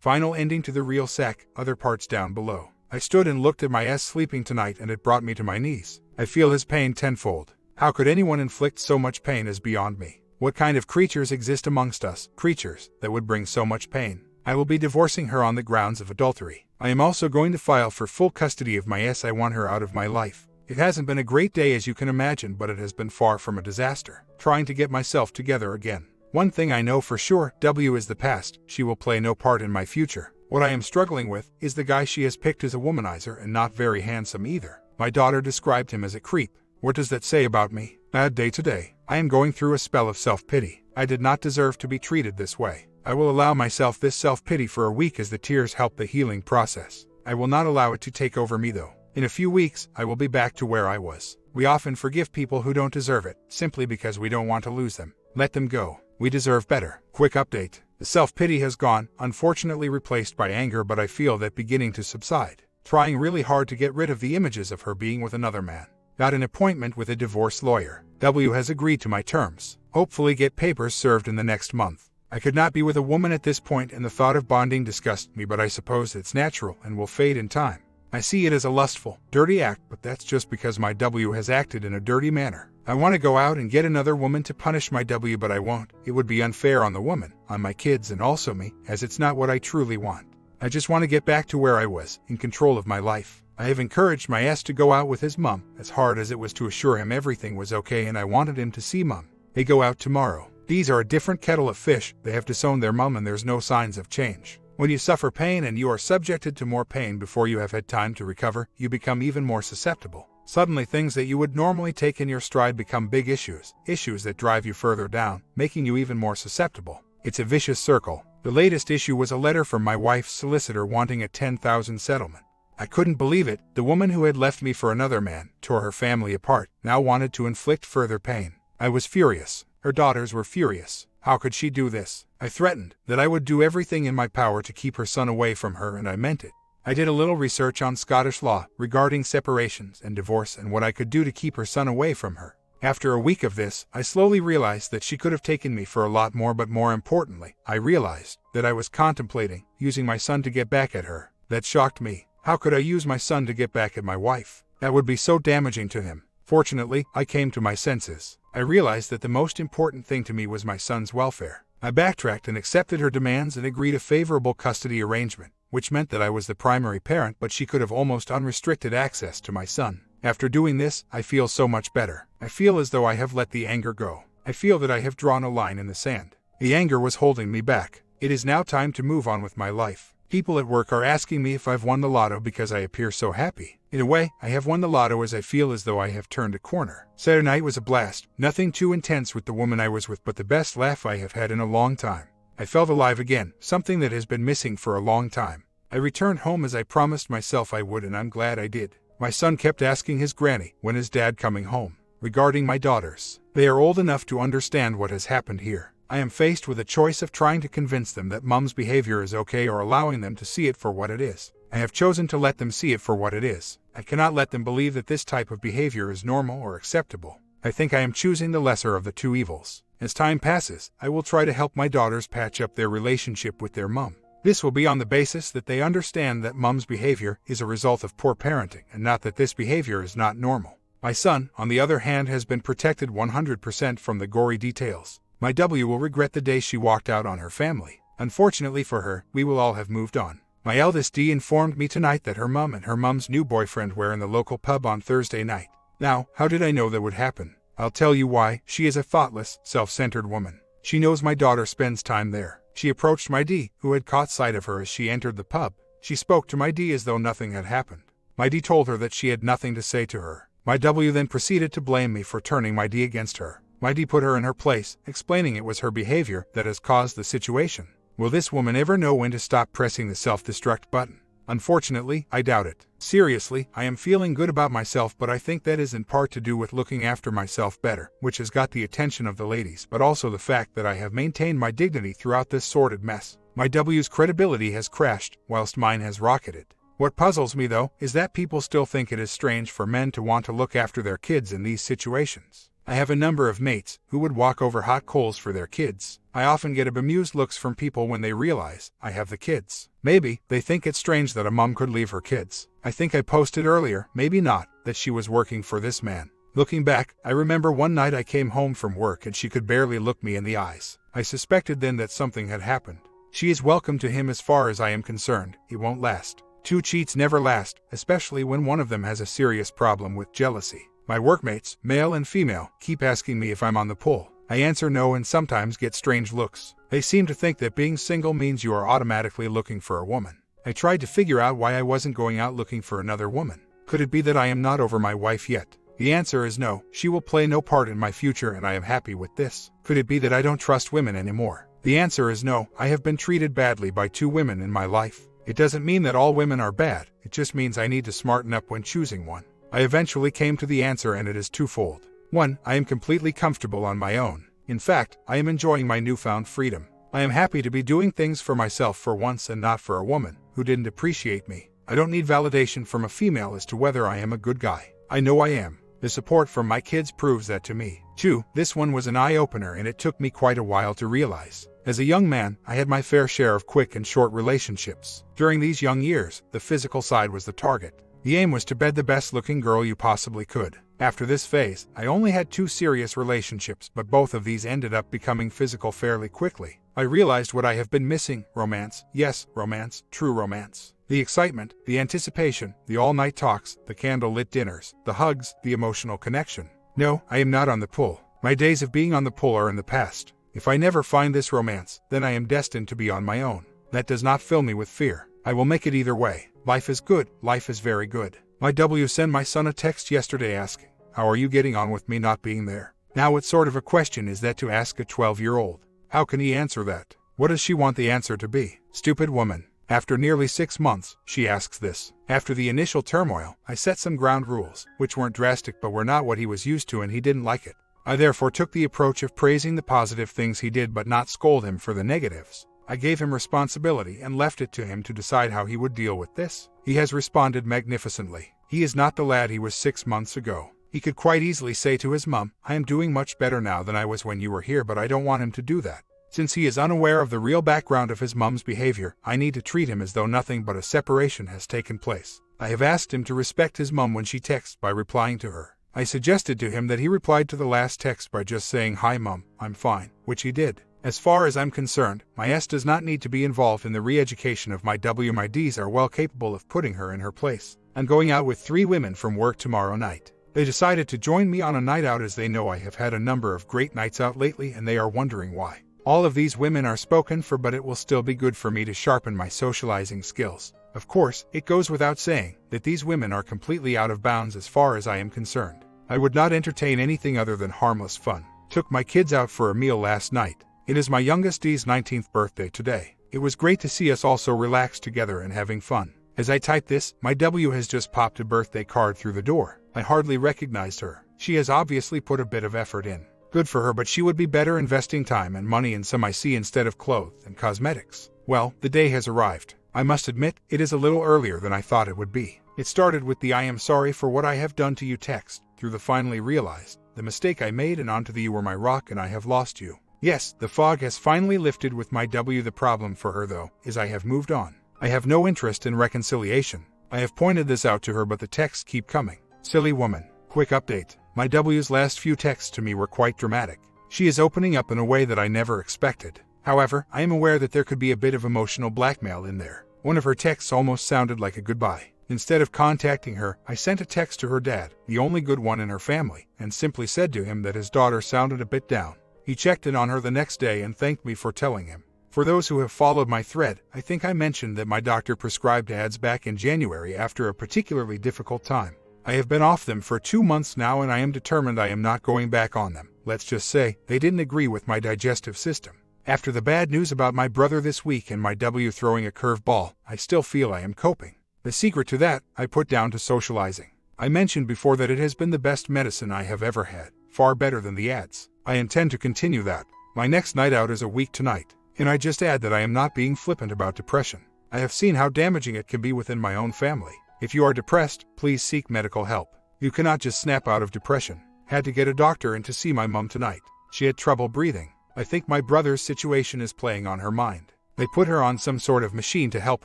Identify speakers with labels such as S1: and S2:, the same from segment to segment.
S1: Final ending to the real sec, other parts down below. I stood and looked at my S sleeping tonight and it brought me to my knees. I feel his pain tenfold. How could anyone inflict so much pain is beyond me. What kind of creatures exist amongst us, creatures that would bring so much pain? I will be divorcing her on the grounds of adultery. I am also going to file for full custody of my S. I want her out of my life. It hasn't been a great day as you can imagine, but it has been far from a disaster. Trying to get myself together again. One thing I know for sure, W is the past. She will play no part in my future. What I am struggling with is the guy she has picked as a womanizer and not very handsome either. My daughter described him as a creep. What does that say about me? Bad day today. I am going through a spell of self-pity. I did not deserve to be treated this way. I will allow myself this self-pity for a week as the tears help the healing process. I will not allow it to take over me though. In a few weeks, I will be back to where I was. We often forgive people who don't deserve it, simply because we don't want to lose them. Let them go. We deserve better. Quick update. The self-pity has gone, unfortunately replaced by anger, but I feel that beginning to subside. Trying really hard to get rid of the images of her being with another man. Got an appointment with a divorce lawyer. W has agreed to my terms. Hopefully get papers served in the next month. I could not be with a woman at this point and the thought of bonding disgusts me, but I suppose it's natural and will fade in time. I see it as a lustful, dirty act, but that's just because my W has acted in a dirty manner. I want to go out and get another woman to punish my W, but I won't. It would be unfair on the woman, on my kids, and also me, as it's not what I truly want. I just want to get back to where I was, in control of my life. I have encouraged my S to go out with his mom, as hard as it was to assure him everything was okay, and I wanted him to see mom. They go out tomorrow. These are a different kettle of fish. They have disowned their mom and there's no signs of change. When you suffer pain and you are subjected to more pain before you have had time to recover, you become even more susceptible. Suddenly things that you would normally take in your stride become big issues that drive you further down, making you even more susceptible. It's a vicious circle. The latest issue was a letter from my wife's solicitor wanting a $10,000 settlement. I couldn't believe it. The woman who had left me for another man, tore her family apart, now wanted to inflict further pain. I was furious. Her daughters were furious. How could she do this? I threatened that I would do everything in my power to keep her son away from her, and I meant it. I did a little research on Scottish law regarding separations and divorce and what I could do to keep her son away from her. After a week of this, I slowly realized that she could have taken me for a lot more, but more importantly, I realized that I was contemplating using my son to get back at her. That shocked me. How could I use my son to get back at my wife? That would be so damaging to him. Fortunately, I came to my senses. I realized that the most important thing to me was my son's welfare. I backtracked and accepted her demands and agreed a favorable custody arrangement, which meant that I was the primary parent, but she could have almost unrestricted access to my son. After doing this, I feel so much better. I feel as though I have let the anger go. I feel that I have drawn a line in the sand. The anger was holding me back. It is now time to move on with my life. People at work are asking me if I've won the lotto because I appear so happy. In a way, I have won the lotto as I feel as though I have turned a corner. Saturday night was a blast. Nothing too intense with the woman I was with, but the best laugh I have had in a long time. I felt alive again, something that has been missing for a long time. I returned home as I promised myself I would, and I'm glad I did. My son kept asking his granny, when is dad coming home? Regarding my daughters, they are old enough to understand what has happened here. I am faced with a choice of trying to convince them that mom's behavior is okay or allowing them to see it for what it is. I have chosen to let them see it for what it is. I cannot let them believe that this type of behavior is normal or acceptable. I think I am choosing the lesser of the two evils. As time passes, I will try to help my daughters patch up their relationship with their mom. This will be on the basis that they understand that mom's behavior is a result of poor parenting and not that this behavior is not normal. My son, on the other hand, has been protected 100% from the gory details. My W will regret the day she walked out on her family. Unfortunately for her, we will all have moved on. My eldest D informed me tonight that her mom and her mom's new boyfriend were in the local pub on Thursday night. Now, how did I know that would happen? I'll tell you why. She is a thoughtless, self-centered woman. She knows my daughter spends time there. She approached my D, who had caught sight of her as she entered the pub. She spoke to my D as though nothing had happened. My D told her that she had nothing to say to her. My W then proceeded to blame me for turning my D against her. My D put her in her place, explaining it was her behavior that has caused the situation. Will this woman ever know when to stop pressing the self-destruct button? Unfortunately, I doubt it. Seriously, I am feeling good about myself, but I think that is in part to do with looking after myself better, which has got the attention of the ladies, but also the fact that I have maintained my dignity throughout this sordid mess. My W's credibility has crashed, whilst mine has rocketed. What puzzles me, though, is that people still think it is strange for men to want to look after their kids in these situations. I have a number of mates who would walk over hot coals for their kids. I often get bemused looks from people when they realize I have the kids. Maybe they think it's strange that a mom could leave her kids. I think I posted earlier, maybe not, that she was working for this man. Looking back, I remember one night I came home from work and she could barely look me in the eyes. I suspected then that something had happened. She is welcome to him as far as I am concerned. He won't last. Two cheats never last, especially when one of them has a serious problem with jealousy. My workmates, male and female, keep asking me if I'm on the pull. I answer no and sometimes get strange looks. They seem to think that being single means you are automatically looking for a woman. I tried to figure out why I wasn't going out looking for another woman. Could it be that I am not over my wife yet? The answer is no. She will play no part in my future and I am happy with this. Could it be that I don't trust women anymore? The answer is no. I have been treated badly by 2 women in my life. It doesn't mean that all women are bad. It just means I need to smarten up when choosing one. I eventually came to the answer and it is twofold. 1. I am completely comfortable on my own. In fact, I am enjoying my newfound freedom. I am happy to be doing things for myself for once and not for a woman who didn't appreciate me. I don't need validation from a female as to whether I am a good guy. I know I am. The support from my kids proves that to me. 2. This one was an eye-opener and it took me quite a while to realize. As a young man, I had my fair share of quick and short relationships. During these young years, the physical side was the target. The aim was to bed the best-looking girl you possibly could. After this phase, I only had 2 serious relationships, but both of these ended up becoming physical fairly quickly. I realized what I have been missing: romance. Yes, romance, true romance. The excitement, the anticipation, the all-night talks, the candle-lit dinners, the hugs, the emotional connection. No, I am not on the pull. My days of being on the pull are in the past. If I never find this romance, then I am destined to be on my own. That does not fill me with fear. I will make it either way. Life is good. Life is very good. My W sent my son a text yesterday asking, "How are you getting on with me not being there?" Now what sort of a question is that to ask a 12-year-old? How can he answer that? What does she want the answer to be? Stupid woman. After nearly 6 months, she asks this. After the initial turmoil, I set some ground rules, which weren't drastic but were not what he was used to and he didn't like it. I therefore took the approach of praising the positive things he did but not scold him for the negatives. I gave him responsibility and left it to him to decide how he would deal with this. He has responded magnificently. He is not the lad he was 6 months ago. He could quite easily say to his mom, "I am doing much better now than I was when you were here," but I don't want him to do that. Since he is unaware of the real background of his mom's behavior, I need to treat him as though nothing but a separation has taken place. I have asked him to respect his mom when she texts by replying to her. I suggested to him that he replied to the last text by just saying, "Hi mom, I'm fine," which he did. As far as I'm concerned, my S does not need to be involved in the re-education of my W. My Ds are well capable of putting her in her place. I'm going out with 3 women from work tomorrow night. They decided to join me on a night out as they know I have had a number of great nights out lately and they are wondering why. All of these women are spoken for, but it will still be good for me to sharpen my socializing skills. Of course, it goes without saying that these women are completely out of bounds as far as I am concerned. I would not entertain anything other than harmless fun. Took my kids out for a meal last night. It is my youngest D's 19th birthday today. It was great to see us all so relaxed together and having fun. As I type this, my W has just popped a birthday card through the door. I hardly recognized her. She has obviously put a bit of effort in. Good for her, but she would be better investing time and money in some IC instead of clothes and cosmetics. Well, the day has arrived. I must admit, it is a little earlier than I thought it would be. It started with the "I am sorry for what I have done to you" text, through the "finally realized the mistake I made" and onto the "you were my rock and I have lost you." Yes, the fog has finally lifted with my W. The problem for her, though, is I have moved on. I have no interest in reconciliation. I have pointed this out to her, but the texts keep coming. Silly woman. Quick update. My W's last few texts to me were quite dramatic. She is opening up in a way that I never expected. However, I am aware that there could be a bit of emotional blackmail in there. One of her texts almost sounded like a goodbye. Instead of contacting her, I sent a text to her dad, the only good one in her family, and simply said to him that his daughter sounded a bit down. He checked in on her the next day and thanked me for telling him. For those who have followed my thread, I think I mentioned that my doctor prescribed ads back in January after a particularly difficult time. I have been off them for 2 months now and I am determined I am not going back on them. Let's just say, they didn't agree with my digestive system. After the bad news about my brother this week and my W throwing a curveball, I still feel I am coping. The secret to that, I put down to socializing. I mentioned before that it has been the best medicine I have ever had, far better than the ads. I intend to continue that. My next night out is a week tonight. And I just add that I am not being flippant about depression. I have seen how damaging it can be within my own family. If you are depressed, please seek medical help. You cannot just snap out of depression. Had to get a doctor in to see my mom tonight. She had trouble breathing. I think my brother's situation is playing on her mind. They put her on some sort of machine to help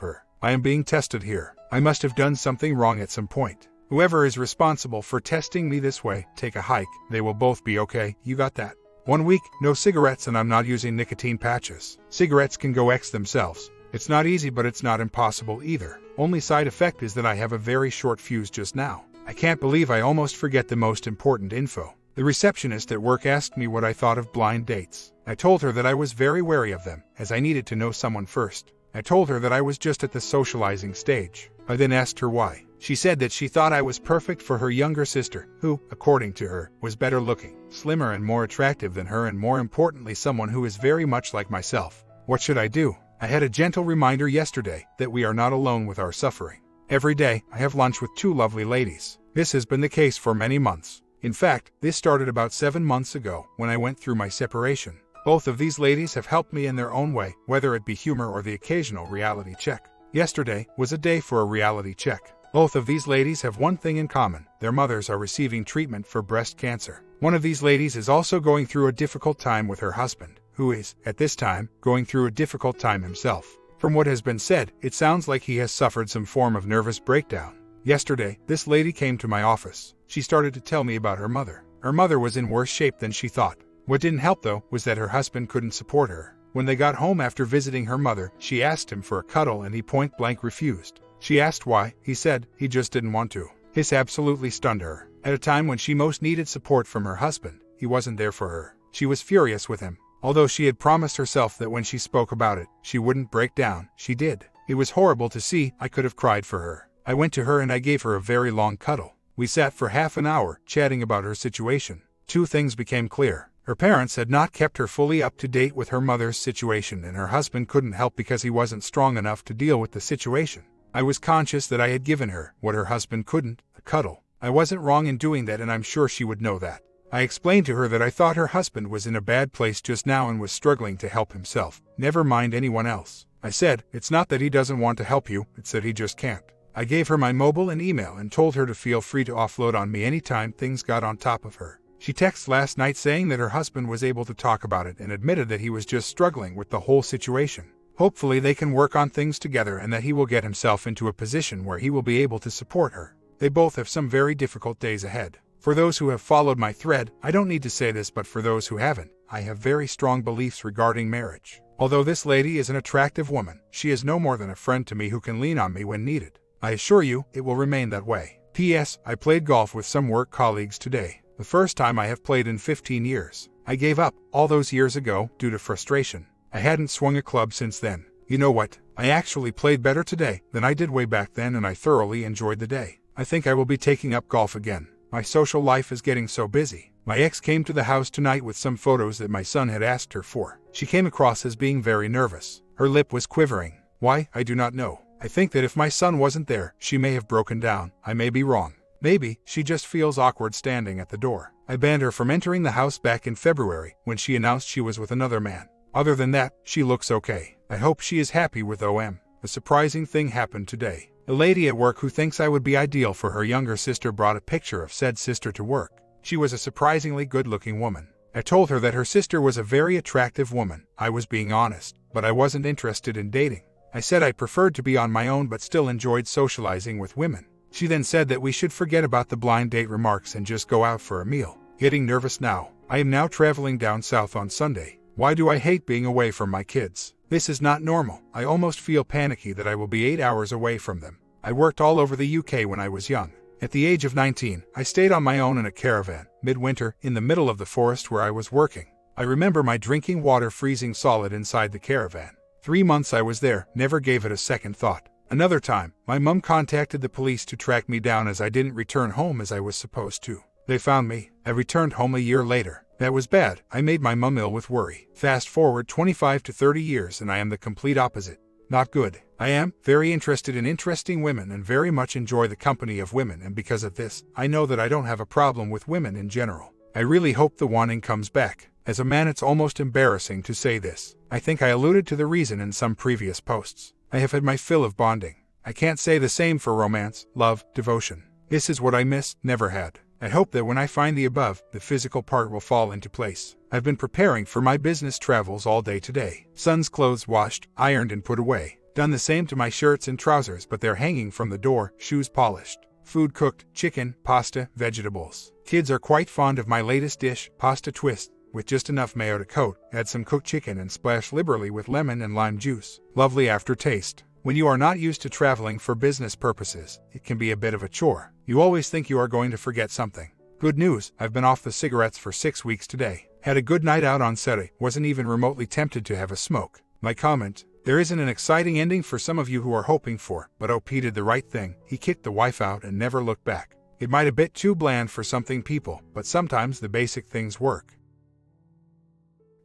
S1: her. I am being tested here. I must have done something wrong at some point. Whoever is responsible for testing me this way, take a hike. They will both be okay. You got that? 1 week, no cigarettes, and I'm not using nicotine patches. Cigarettes can go X themselves. It's not easy, but it's not impossible either. Only side effect is that I have a very short fuse just now. I can't believe I almost forget the most important info. The receptionist at work asked me what I thought of blind dates. I told her that I was very wary of them, as I needed to know someone first. I told her that I was just at the socializing stage. I then asked her why. She said that she thought I was perfect for her younger sister, who, according to her, was better looking, slimmer and more attractive than her, and more importantly someone who is very much like myself. What should I do? I had a gentle reminder yesterday that we are not alone with our suffering. Every day, I have lunch with 2 lovely ladies. This has been the case for many months. In fact, this started about 7 months ago when I went through my separation. Both of these ladies have helped me in their own way, whether it be humor or the occasional reality check. Yesterday was a day for a reality check. Both of these ladies have one thing in common. Their mothers are receiving treatment for breast cancer. One of these ladies is also going through a difficult time with her husband, who is, at this time, going through a difficult time himself. From what has been said, it sounds like he has suffered some form of nervous breakdown. Yesterday, this lady came to my office. She started to tell me about her mother. Her mother was in worse shape than she thought. What didn't help, though, was that her husband couldn't support her. When they got home after visiting her mother, she asked him for a cuddle and he point-blank refused. She asked why. He said he just didn't want to. This absolutely stunned her. At a time when she most needed support from her husband, he wasn't there for her. She was furious with him. Although she had promised herself that when she spoke about it, she wouldn't break down, she did. It was horrible to see. I could have cried for her. I went to her and I gave her a very long cuddle. We sat for half an hour, chatting about her situation. 2 things became clear. Her parents had not kept her fully up to date with her mother's situation, and her husband couldn't help because he wasn't strong enough to deal with the situation. I was conscious that I had given her what her husband couldn't, a cuddle. I wasn't wrong in doing that, and I'm sure she would know that. I explained to her that I thought her husband was in a bad place just now and was struggling to help himself. Never mind anyone else. I said, it's not that he doesn't want to help you, it's that he just can't. I gave her my mobile and email and told her to feel free to offload on me anytime things got on top of her. She texted last night saying that her husband was able to talk about it and admitted that he was just struggling with the whole situation. Hopefully they can work on things together and that he will get himself into a position where he will be able to support her. They both have some very difficult days ahead. For those who have followed my thread, I don't need to say this, but for those who haven't, I have very strong beliefs regarding marriage. Although this lady is an attractive woman, she is no more than a friend to me who can lean on me when needed. I assure you, it will remain that way. P.S. I played golf with some work colleagues today. The first time I have played in 15 years. I gave up all those years ago due to frustration. I hadn't swung a club since then. You know what? I actually played better today than I did way back then, and I thoroughly enjoyed the day. I think I will be taking up golf again. My social life is getting so busy. My ex came to the house tonight with some photos that my son had asked her for. She came across as being very nervous. Her lip was quivering. Why, I do not know. I think that if my son wasn't there, she may have broken down. I may be wrong. Maybe she just feels awkward standing at the door. I banned her from entering the house back in February when she announced she was with another man. Other than that, she looks okay. I hope she is happy with OM. A surprising thing happened today. A lady at work who thinks I would be ideal for her younger sister brought a picture of said sister to work. She was a surprisingly good-looking woman. I told her that her sister was a very attractive woman. I was being honest, but I wasn't interested in dating. I said I preferred to be on my own but still enjoyed socializing with women. She then said that we should forget about the blind date remarks and just go out for a meal. Getting nervous now. I am now traveling down south on Sunday. Why do I hate being away from my kids? This is not normal. I almost feel panicky that I will be 8 hours away from them. I worked all over the UK when I was young. At the age of 19, I stayed on my own in a caravan, midwinter, in the middle of the forest where I was working. I remember my drinking water freezing solid inside the caravan. 3 months I was there, never gave it a second thought. Another time, my mum contacted the police to track me down as I didn't return home as I was supposed to. They found me. I returned home a year later. That was bad. I made my mum ill with worry. Fast forward 25 to 30 years and I am the complete opposite. Not good. I am very interested in interesting women and very much enjoy the company of women, and because of this, I know that I don't have a problem with women in general. I really hope the wanting comes back. As a man, it's almost embarrassing to say this. I think I alluded to the reason in some previous posts. I have had my fill of bonding. I can't say the same for romance, love, devotion. This is what I miss, never had. I hope that when I find the above, the physical part will fall into place. I've been preparing for my business travels all day today. Son's clothes washed, ironed and put away. Done the same to my shirts and trousers, but they're hanging from the door, shoes polished. Food cooked, chicken, pasta, vegetables. Kids are quite fond of my latest dish, pasta twist, with just enough mayo to coat. Add some cooked chicken and splash liberally with lemon and lime juice. Lovely aftertaste. When you are not used to traveling for business purposes, it can be a bit of a chore. You always think you are going to forget something. Good news, I've been off the cigarettes for 6 weeks today. Had a good night out on Saturday, wasn't even remotely tempted to have a smoke. My comment: there isn't an exciting ending for some of you who are hoping for, but OP did the right thing. He kicked the wife out and never looked back. It might a bit too bland for something people, but sometimes the basic things work.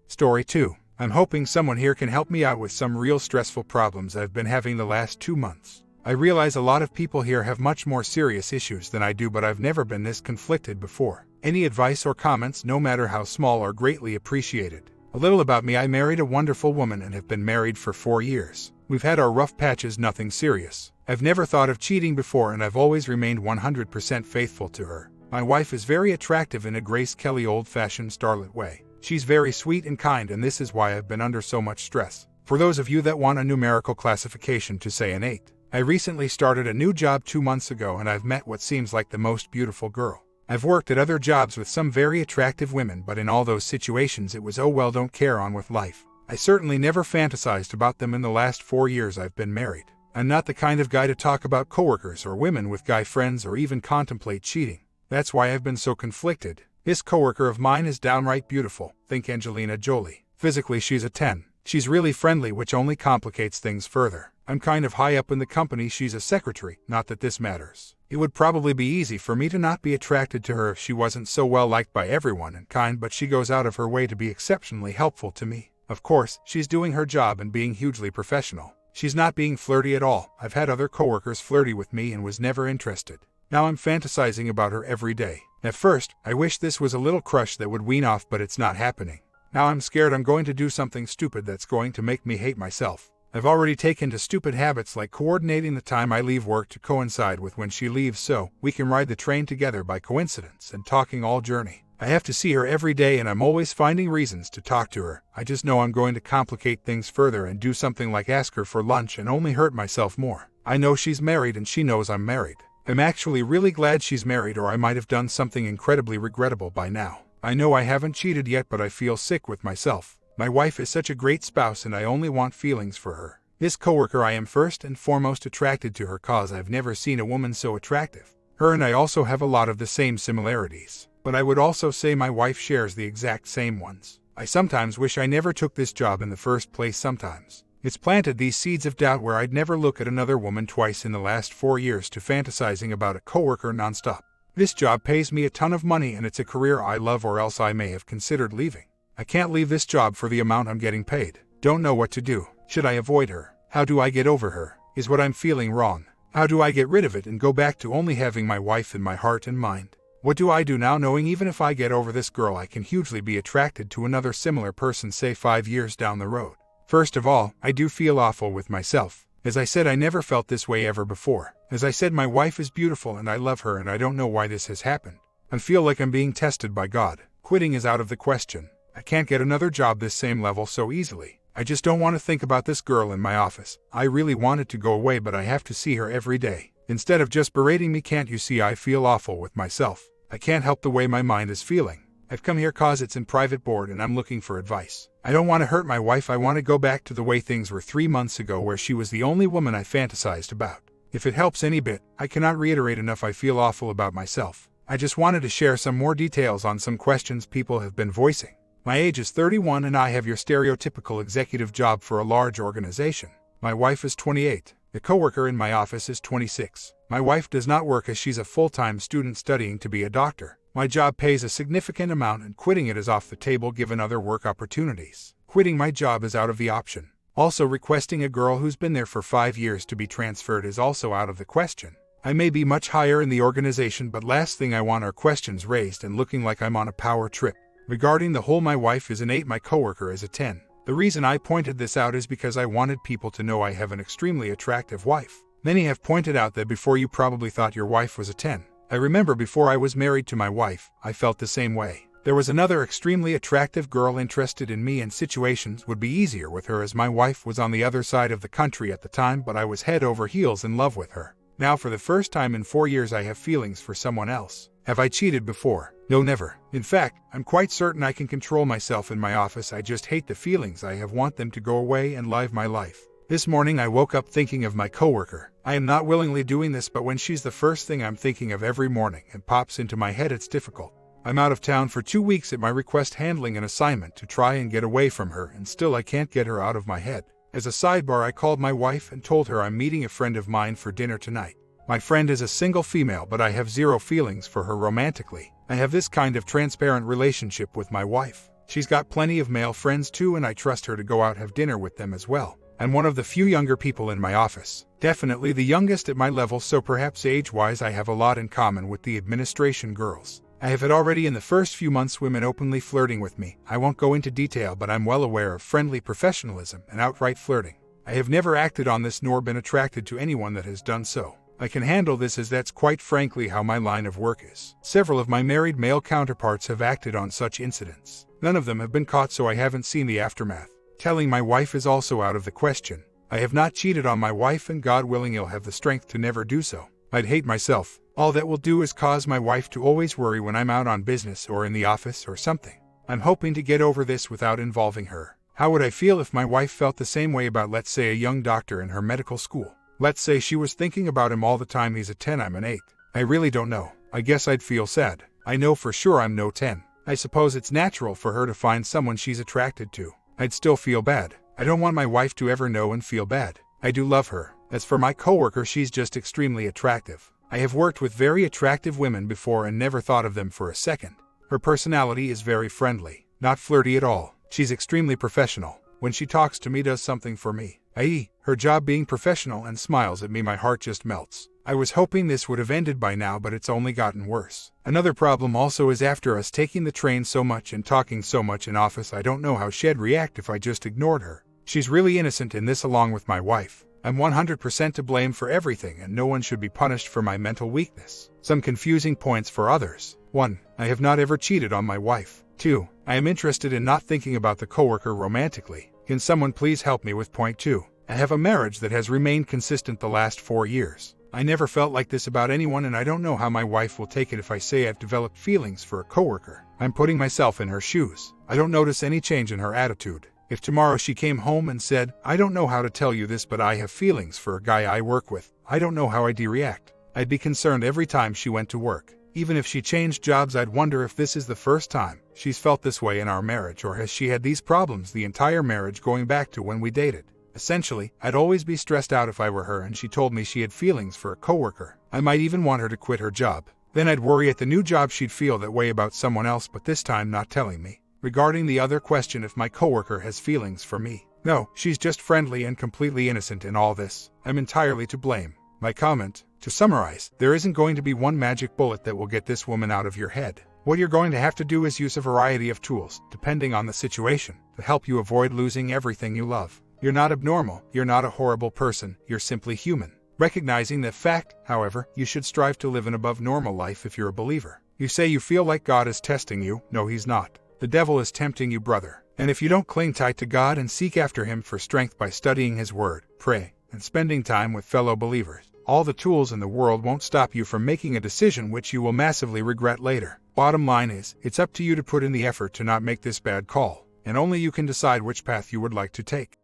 S1: Story 2. I'm hoping someone here can help me out with some real stressful problems I've been having the last 2 months. I realize a lot of people here have much more serious issues than I do, but I've never been this conflicted before. Any advice or comments, no matter how small, are greatly appreciated. A little about me: I married a wonderful woman and have been married for 4 years. We've had our rough patches, nothing serious. I've never thought of cheating before and I've always remained 100% faithful to her. My wife is very attractive in a Grace Kelly old-fashioned starlet way. She's very sweet and kind, and this is why I've been under so much stress. For those of you that want a numerical classification to say an 8, I recently started a new job 2 months ago and I've met what seems like the most beautiful girl. I've worked at other jobs with some very attractive women, but in all those situations it was oh well, don't care on with life. I certainly never fantasized about them in the last 4 years I've been married. I'm not the kind of guy to talk about coworkers or women with guy friends or even contemplate cheating. That's why I've been so conflicted. This coworker of mine is downright beautiful. Think Angelina Jolie. Physically she's a 10. She's really friendly, which only complicates things further. I'm kind of high up in the company. She's a secretary, not that this matters. It would probably be easy for me to not be attracted to her if she wasn't so well liked by everyone and kind, but she goes out of her way to be exceptionally helpful to me. Of course, she's doing her job and being hugely professional. She's not being flirty at all. I've had other coworkers flirty with me and was never interested. Now I'm fantasizing about her every day. At first, I wish this was a little crush that would wean off, but it's not happening. Now I'm scared I'm going to do something stupid that's going to make me hate myself. I've already taken to stupid habits like coordinating the time I leave work to coincide with when she leaves so we can ride the train together by coincidence, and talking all journey. I have to see her every day and I'm always finding reasons to talk to her. I just know I'm going to complicate things further and do something like ask her for lunch and only hurt myself more. I know she's married and she knows I'm married. I'm actually really glad she's married, or I might have done something incredibly regrettable by now. I know I haven't cheated yet, but I feel sick with myself. My wife is such a great spouse and I only want feelings for her. This coworker, I am first and foremost attracted to her cause I've never seen a woman so attractive. Her and I also have a lot of the same similarities, but I would also say my wife shares the exact same ones. I sometimes wish I never took this job in the first place. Sometimes it's planted these seeds of doubt where I'd never look at another woman twice in the last 4 years to fantasizing about a coworker nonstop. This job pays me a ton of money and it's a career I love, or else I may have considered leaving. I can't leave this job for the amount I'm getting paid. Don't know what to do. Should I avoid her? How do I get over her? Is what I'm feeling wrong? How do I get rid of it and go back to only having my wife in my heart and mind? What do I do now, knowing even if I get over this girl I can hugely be attracted to another similar person, say 5 years down the road? First of all, I do feel awful with myself. As I said, I never felt this way ever before. As I said, my wife is beautiful and I love her, and I don't know why this has happened. I feel like I'm being tested by God. Quitting is out of the question. I can't get another job this same level so easily. I just don't want to think about this girl in my office. I really want it to go away, but I have to see her every day. Instead of just berating me, can't you see I feel awful with myself? I can't help the way my mind is feeling. I've come here cause it's in private board and I'm looking for advice. I don't want to hurt my wife. I want to go back to the way things were 3 months ago, where she was the only woman I fantasized about. If it helps any bit, I cannot reiterate enough I feel awful about myself. I just wanted to share some more details on some questions people have been voicing. My age is 31 and I have your stereotypical executive job for a large organization. My wife is 28. The coworker in my office is 26. My wife does not work as she's a full-time student studying to be a doctor. My job pays a significant amount and quitting it is off the table given other work opportunities. Quitting my job is out of the option. Also, requesting a girl who's been there for 5 years to be transferred is also out of the question. I may be much higher in the organization, but last thing I want are questions raised and looking like I'm on a power trip. Regarding the whole, my wife is an 8, my coworker is a 10. The reason I pointed this out is because I wanted people to know I have an extremely attractive wife. Many have pointed out that before you probably thought your wife was a 10. I remember before I was married to my wife, I felt the same way. There was another extremely attractive girl interested in me and situations would be easier with her as my wife was on the other side of the country at the time, but I was head over heels in love with her. Now for the first time in 4 years I have feelings for someone else. Have I cheated before? No, never. In fact, I'm quite certain I can control myself in my office. I just hate the feelings I have, want them to go away and live my life. This morning I woke up thinking of my coworker. I am not willingly doing this, but when she's the first thing I'm thinking of every morning and pops into my head, it's difficult. I'm out of town for 2 weeks at my request handling an assignment to try and get away from her, and still I can't get her out of my head. As a sidebar, I called my wife and told her I'm meeting a friend of mine for dinner tonight. My friend is a single female, but I have zero feelings for her romantically. I have this kind of transparent relationship with my wife. She's got plenty of male friends too, and I trust her to go out have dinner with them as well. I'm one of the few younger people in my office. Definitely the youngest at my level, so perhaps age-wise I have a lot in common with the administration girls. I have had already in the first few months women openly flirting with me. I won't go into detail, but I'm well aware of friendly professionalism and outright flirting. I have never acted on this nor been attracted to anyone that has done so. I can handle this as that's quite frankly how my line of work is. Several of my married male counterparts have acted on such incidents. None of them have been caught, so I haven't seen the aftermath. Telling my wife is also out of the question. I have not cheated on my wife, and God willing I'll have the strength to never do so. I'd hate myself. All that will do is cause my wife to always worry when I'm out on business or in the office or something. I'm hoping to get over this without involving her. How would I feel if my wife felt the same way about, let's say, a young doctor in her medical school? Let's say she was thinking about him all the time. He's a 10, I'm an 8. I really don't know. I guess I'd feel sad. I know for sure I'm no 10. I suppose it's natural for her to find someone she's attracted to. I'd still feel bad. I don't want my wife to ever know and feel bad. I do love her. As for my coworker, she's just extremely attractive. I have worked with very attractive women before and never thought of them for a second. Her personality is very friendly, not flirty at all. She's extremely professional. When she talks to me, does something for me, i.e., her job being professional, and smiles at me, my heart just melts. I was hoping this would have ended by now, but it's only gotten worse. Another problem also is after us taking the train so much and talking so much in office, I don't know how she'd react if I just ignored her. She's really innocent in this along with my wife. I'm 100% to blame for everything, and no one should be punished for my mental weakness. Some confusing points for others. 1. I have not ever cheated on my wife. 2. I am interested in not thinking about the coworker romantically. Can someone please help me with point 2? I have a marriage that has remained consistent the last 4 years. I never felt like this about anyone, and I don't know how my wife will take it if I say I've developed feelings for a coworker. I'm putting myself in her shoes. I don't notice any change in her attitude. If tomorrow she came home and said, I don't know how to tell you this, but I have feelings for a guy I work with, I don't know how I'd react. I'd be concerned every time she went to work. Even if she changed jobs, I'd wonder if this is the first time she's felt this way in our marriage, or has she had these problems the entire marriage going back to when we dated. Essentially, I'd always be stressed out if I were her and she told me she had feelings for a coworker. I might even want her to quit her job. Then I'd worry at the new job she'd feel that way about someone else, but this time not telling me. Regarding the other question, if my coworker has feelings for me, no, she's just friendly and completely innocent in all this. I'm entirely to blame. My comment: to summarize, there isn't going to be one magic bullet that will get this woman out of your head. What you're going to have to do is use a variety of tools, depending on the situation, to help you avoid losing everything you love. You're not abnormal, you're not a horrible person, you're simply human. Recognizing that fact, however, you should strive to live an above normal life if you're a believer. You say you feel like God is testing you. No, he's not. The devil is tempting you, brother. And if you don't cling tight to God and seek after him for strength by studying his word, pray, and spending time with fellow believers, all the tools in the world won't stop you from making a decision which you will massively regret later. Bottom line is, it's up to you to put in the effort to not make this bad call, and only you can decide which path you would like to take.